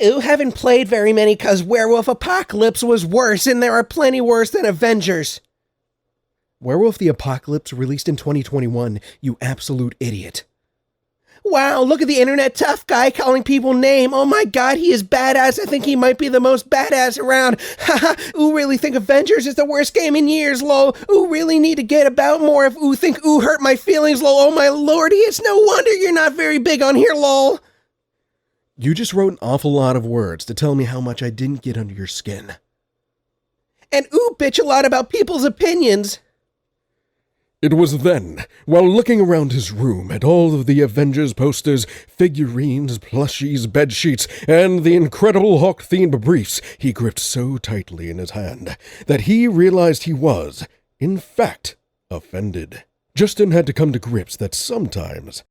Ooh, haven't played very many cause Werewolf Apocalypse was worse and there are plenty worse than Avengers. Werewolf the Apocalypse released in 2021, you absolute idiot. Wow, look at the internet tough guy calling people name. Oh my god, he is badass. I think he might be the most badass around. Haha, ooh, really think Avengers is the worst game in years, lol. Ooh, really need to get about more if ooh think ooh hurt my feelings, lol. Oh my lordy, it's no wonder you're not very big on here, lol. You just wrote an awful lot of words to tell me how much I didn't get under your skin. And ooh, bitch a lot about people's opinions. It was then, while looking around his room at all of the Avengers posters, figurines, plushies, bedsheets, and the incredible Hawk-themed briefs he gripped so tightly in his hand, that he realized he was, in fact, offended. Justin had to come to grips that sometimes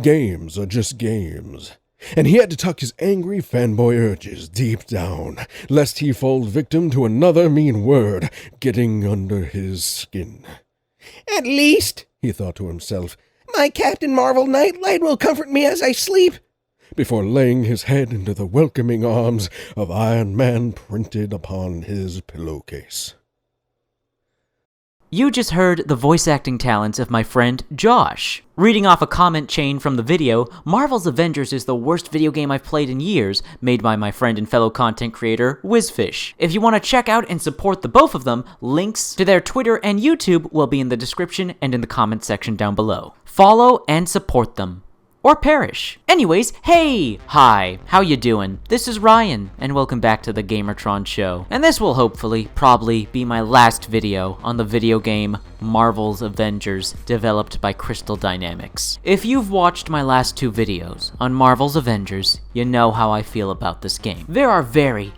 games are just games, and he had to tuck his angry fanboy urges deep down, lest he fall victim to another mean word getting under his skin. At least, he thought to himself, my Captain Marvel nightlight will comfort me as I sleep. Before laying his head into the welcoming arms of Iron Man printed upon his pillowcase. You just heard the voice acting talents of my friend Josh. Reading off a comment chain from the video, Marvel's Avengers is the worst video game I've played in years, made by my friend and fellow content creator, Wizfish. If you want to check out and support the both of them, links to their Twitter and YouTube will be in the description and in the comment section down below. Follow and support them. Or perish. Anyways, hey! Hi, how you doing? This is Ryan, and welcome back to the Gamertron Show. And this will hopefully, probably, be my last video on the video game Marvel's Avengers, developed by Crystal Dynamics. If you've watched my last two videos on Marvel's Avengers, you know how I feel about this game. There are very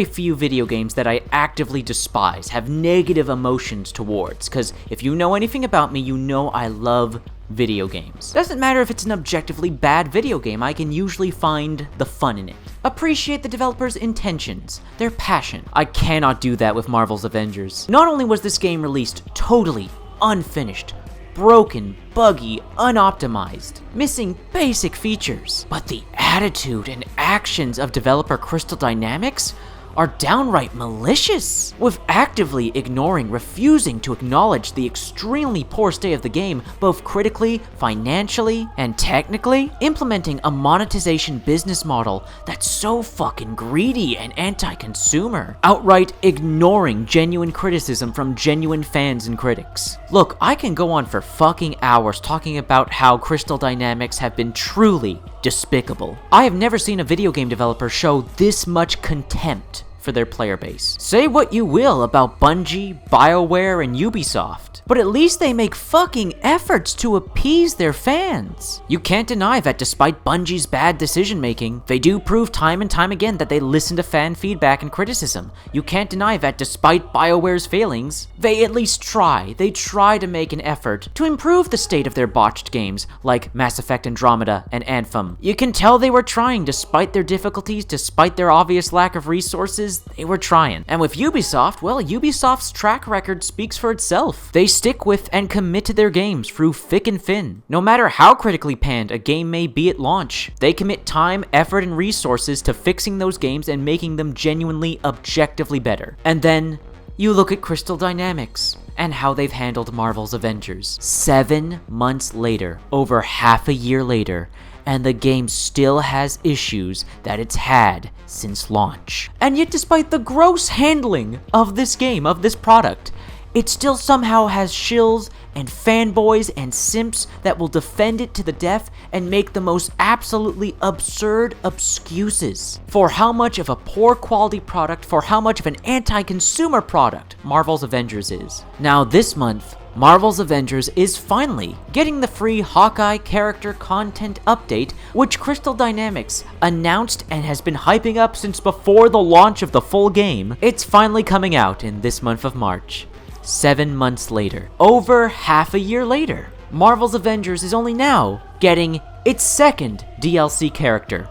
few video games that I actively despise, have negative emotions towards, because if you know anything about me, you know I love video games. Doesn't matter if it's an objectively bad video game, I can usually find the fun in it. Appreciate the developer's intentions, their passion. I cannot do that with Marvel's Avengers. Not only was this game released totally unfinished, broken, buggy, unoptimized, missing basic features, but the attitude and actions of developer Crystal Dynamics are downright malicious, with actively ignoring, refusing to acknowledge the extremely poor state of the game, both critically, financially, and technically, implementing a monetization business model that's so fucking greedy and anti-consumer, outright ignoring genuine criticism from genuine fans and critics. Look, I can go on for fucking hours talking about how Crystal Dynamics have been truly despicable. I have never seen a video game developer show this much contempt for their player base. Say what you will about Bungie, BioWare, and Ubisoft, but at least they make fucking efforts to appease their fans. You can't deny that despite Bungie's bad decision making, they do prove time and time again that they listen to fan feedback and criticism. You can't deny that despite BioWare's failings, they at least try. They try to make an effort to improve the state of their botched games, like Mass Effect Andromeda and Anthem. You can tell they were trying despite their difficulties, despite their obvious lack of resources. They were trying. And with Ubisoft, well, Ubisoft's track record speaks for itself. They stick with and commit to their games through thick and thin. No matter how critically panned a game may be at launch, they commit time, effort, and resources to fixing those games and making them genuinely, objectively better. And then you look at Crystal Dynamics and how they've handled Marvel's Avengers. 7 months later, over half a year later, and the game still has issues that it's had since launch. And yet, despite the gross handling of this game, of this product, it still somehow has shills and fanboys and simps that will defend it to the death and make the most absolutely absurd excuses for how much of a poor quality product, for how much of an anti-consumer product Marvel's Avengers is. Now this month, Marvel's Avengers is finally getting the free Hawkeye character content update, which Crystal Dynamics announced and has been hyping up since before the launch of the full game. It's finally coming out in this month of March. 7 months later, over half a year later, Marvel's Avengers is only now getting its second DLC character,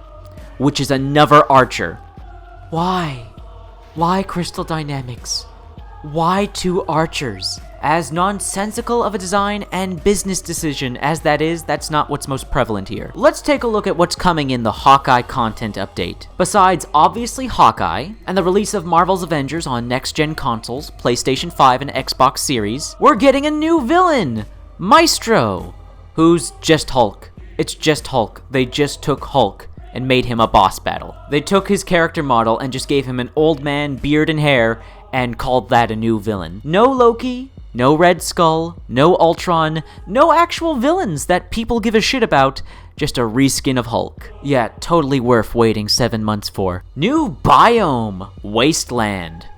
which is another Archer. Why? Why Crystal Dynamics? Why 2 Archers? As nonsensical of a design and business decision as that is, that's not what's most prevalent here. Let's take a look at what's coming in the Hawkeye content update. Besides obviously Hawkeye, and the release of Marvel's Avengers on next-gen consoles, PlayStation 5 and Xbox Series, we're getting a new villain! Maestro! Who's just Hulk. It's just Hulk. They just took Hulk and made him a boss battle. They took his character model and just gave him an old man, beard and hair, and called that a new villain. No Loki, no Red Skull, no Ultron, no actual villains that people give a shit about, just a reskin of Hulk. Yeah, totally worth waiting 7 months for. New biome, Wasteland,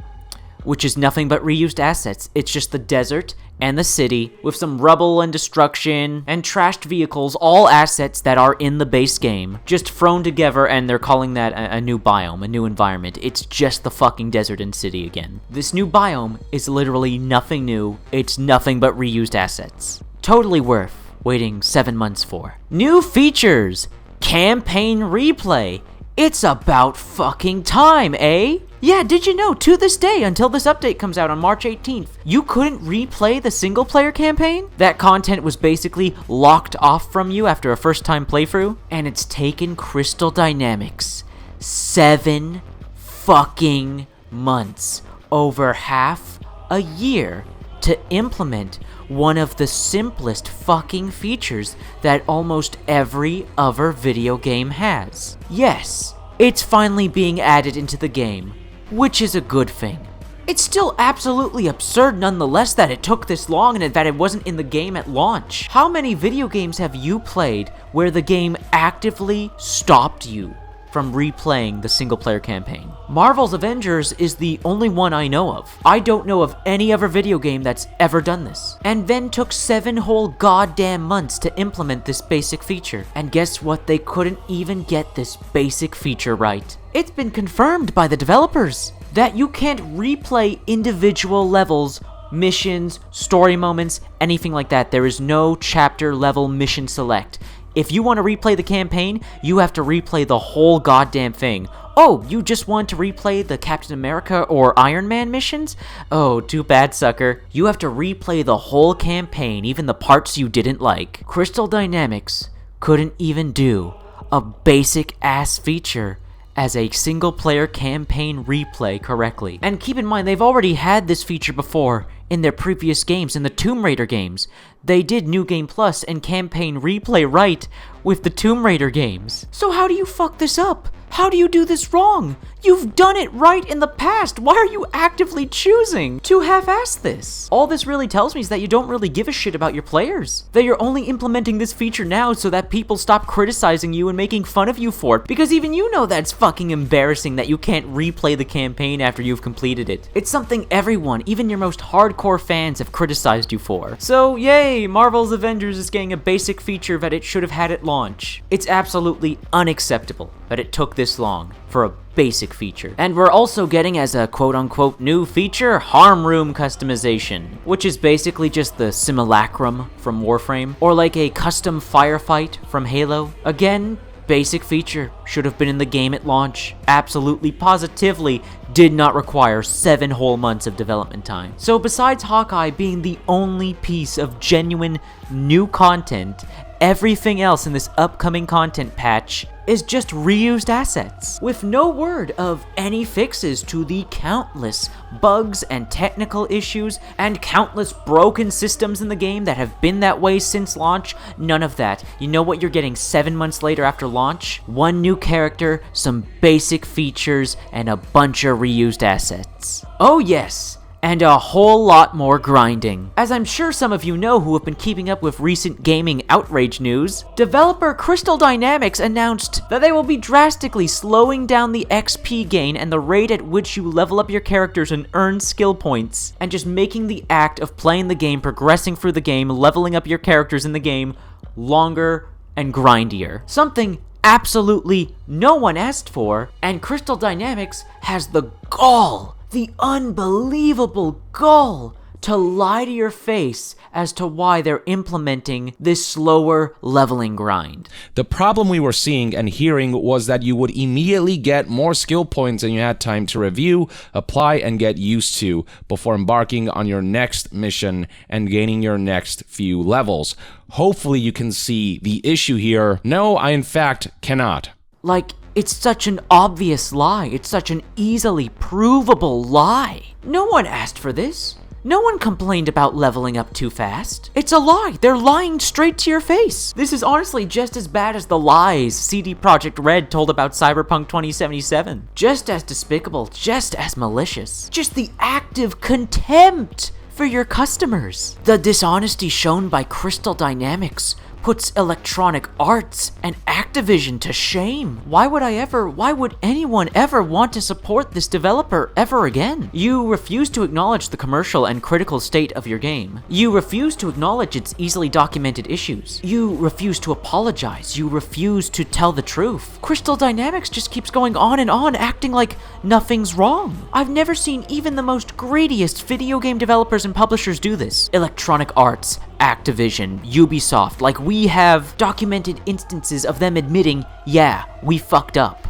which is nothing but reused assets. It's just the desert and the city with some rubble and destruction and trashed vehicles, all assets that are in the base game, just thrown together, and they're calling that a new biome, a new environment. It's just the fucking desert and city again. This new biome is literally nothing new. It's nothing but reused assets. Totally worth waiting 7 months for. New features, campaign replay. It's about fucking time, eh? Yeah, did you know, to this day, until this update comes out on March 18th, you couldn't replay the single-player campaign? That content was basically locked off from you after a first-time playthrough, and it's taken Crystal Dynamics 7 fucking months, over half a year, to implement one of the simplest fucking features that almost every other video game has. Yes, it's finally being added into the game, which is a good thing. It's still absolutely absurd nonetheless that it took this long and that it wasn't in the game at launch. How many video games have you played where the game actively stopped you from replaying the single-player campaign? Marvel's Avengers is the only one I know of. I don't know of any other video game that's ever done this. And then took 7 whole goddamn months to implement this basic feature. And guess what? They couldn't even get this basic feature right. It's been confirmed by the developers that you can't replay individual levels, missions, story moments, anything like that. There is no chapter level mission select. If you want to replay the campaign, you have to replay the whole goddamn thing. Oh, you just want to replay the Captain America or Iron Man missions? Oh, too bad, sucker. You have to replay the whole campaign, even the parts you didn't like. Crystal Dynamics couldn't even do a basic-ass feature as a single-player campaign replay correctly. And keep in mind, they've already had this feature before in their previous games, in the Tomb Raider games. They did New Game Plus and campaign replay right with the Tomb Raider games. So how do you fuck this up? How do you do this wrong? You've done it right in the past. Why are you actively choosing to half-ass this? All this really tells me is that you don't really give a shit about your players. That you're only implementing this feature now so that people stop criticizing you and making fun of you for it. Because even you know that's fucking embarrassing that you can't replay the campaign after you've completed it. It's something everyone, even your most hardcore fans, have criticized you for. So yay, Marvel's Avengers is getting a basic feature that it should have had at launch. It's absolutely unacceptable that it took this long for a basic feature. And we're also getting, as a quote-unquote new feature, harm room customization, which is basically just the simulacrum from Warframe, or like a custom firefight from Halo. Again, basic feature, should have been in the game at launch. Absolutely, positively did not require 7 whole months of development time. So besides Hawkeye being the only piece of genuine new content, everything else in this upcoming content patch is just reused assets, with no word of any fixes to the countless bugs and technical issues and countless broken systems in the game that have been that way since launch. None of that. You know what you're getting 7 months later after launch? 1 new character, some basic features, and a bunch of reused assets. Oh yes, and a whole lot more grinding. As I'm sure some of you know who have been keeping up with recent gaming outrage news, developer Crystal Dynamics announced that they will be drastically slowing down the XP gain and the rate at which you level up your characters and earn skill points, and just making the act of playing the game, progressing through the game, leveling up your characters in the game longer and grindier. Something absolutely no one asked for, and Crystal Dynamics has the gall, the unbelievable gall, to lie to your face as to why they're implementing this slower leveling grind. The problem we were seeing and hearing was that you would immediately get more skill points than you had time to review, apply, and get used to before embarking on your next mission and gaining your next few levels. Hopefully you can see the issue here. No, I in fact cannot. Like, it's such an obvious lie. It's such an easily provable lie. No one asked for this. No one complained about leveling up too fast. It's a lie. They're lying straight to your face. This is honestly just as bad as the lies CD Projekt Red told about Cyberpunk 2077. Just as despicable, just as malicious. Just the active contempt for your customers. The dishonesty shown by Crystal Dynamics puts Electronic Arts and Activision to shame. Why would anyone ever want to support this developer ever again? You refuse to acknowledge the commercial and critical state of your game. You refuse to acknowledge its easily documented issues. You refuse to apologize. You refuse to tell the truth. Crystal Dynamics just keeps going on and on, acting like nothing's wrong. I've never seen even the most greediest video game developers and publishers do this. Electronic Arts, Activision, Ubisoft, like we have documented instances of them admitting, yeah, we fucked up.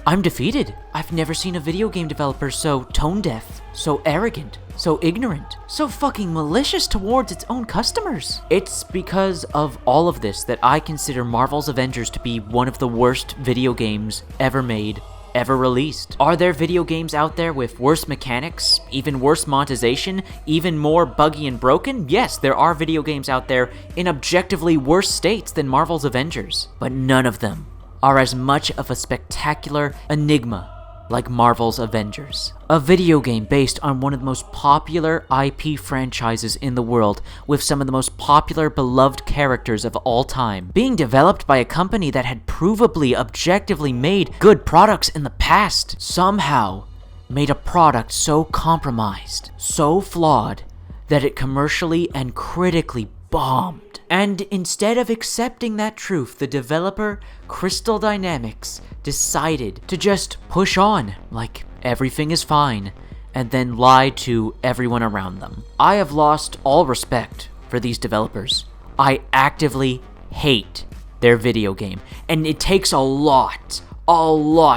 I'm defeated. I've never seen a video game developer so tone deaf, so arrogant, so ignorant, so fucking malicious towards its own customers. It's because of all of this that I consider Marvel's Avengers to be one of the worst video games ever made, ever released. Are there video games out there with worse mechanics, even worse monetization, even more buggy and broken? Yes, there are video games out there in objectively worse states than Marvel's Avengers, but none of them are as much of a spectacular enigma like Marvel's Avengers. A video game based on one of the most popular IP franchises in the world, with some of the most popular, beloved characters of all time, being developed by a company that had provably, objectively made good products in the past, somehow made a product so compromised, so flawed, that it commercially and critically bombed. And instead of accepting that truth, the developer, Crystal Dynamics, decided to just push on like everything is fine, and then lie to everyone around them. I have lost all respect for these developers. I actively hate their video game, and it takes a lot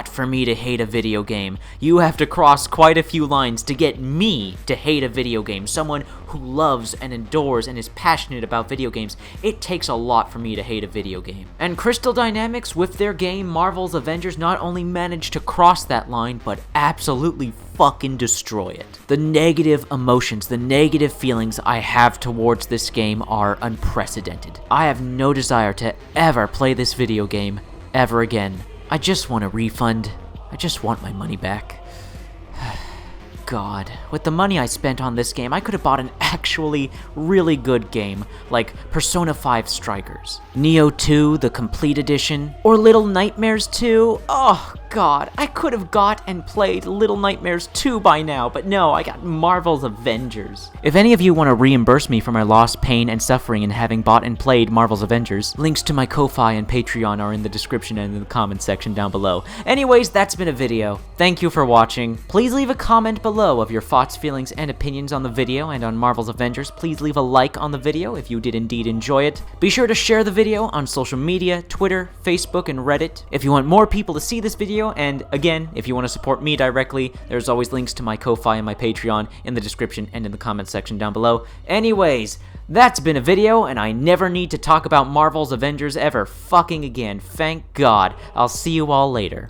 for me to hate a video game. You have to cross quite a few lines to get me to hate a video game. Someone who loves and adores and is passionate about video games. It takes a lot for me to hate a video game. And Crystal Dynamics, with their game Marvel's Avengers, not only managed to cross that line, but absolutely fucking destroy it. The negative emotions, the negative feelings I have towards this game are unprecedented. I have no desire to ever play this video game ever again. I just want a refund. I just want my money back. God, with the money I spent on this game, I could have bought an actually really good game, like Persona 5 Strikers, Neo 2, the Complete Edition, or Little Nightmares 2. Oh God, I could have got and played Little Nightmares 2 by now, but no, I got Marvel's Avengers. If any of you want to reimburse me for my loss, pain, and suffering in having bought and played Marvel's Avengers, links to my Ko-Fi and Patreon are in the description and in the comments section down below. Anyways, that's been a video. Thank you for watching. Please leave a comment below of your thoughts, feelings, and opinions on the video and on Marvel's Avengers. Please leave a like on the video if you did indeed enjoy it. Be sure to share the video on social media, Twitter, Facebook, and Reddit. If you want more people to see this video, and again, if you want to support me directly, there's always links to my Ko-Fi and my Patreon in the description and in the comments section down below. Anyways, that's been a video, and I never need to talk about Marvel's Avengers ever fucking again. Thank God. I'll see you all later.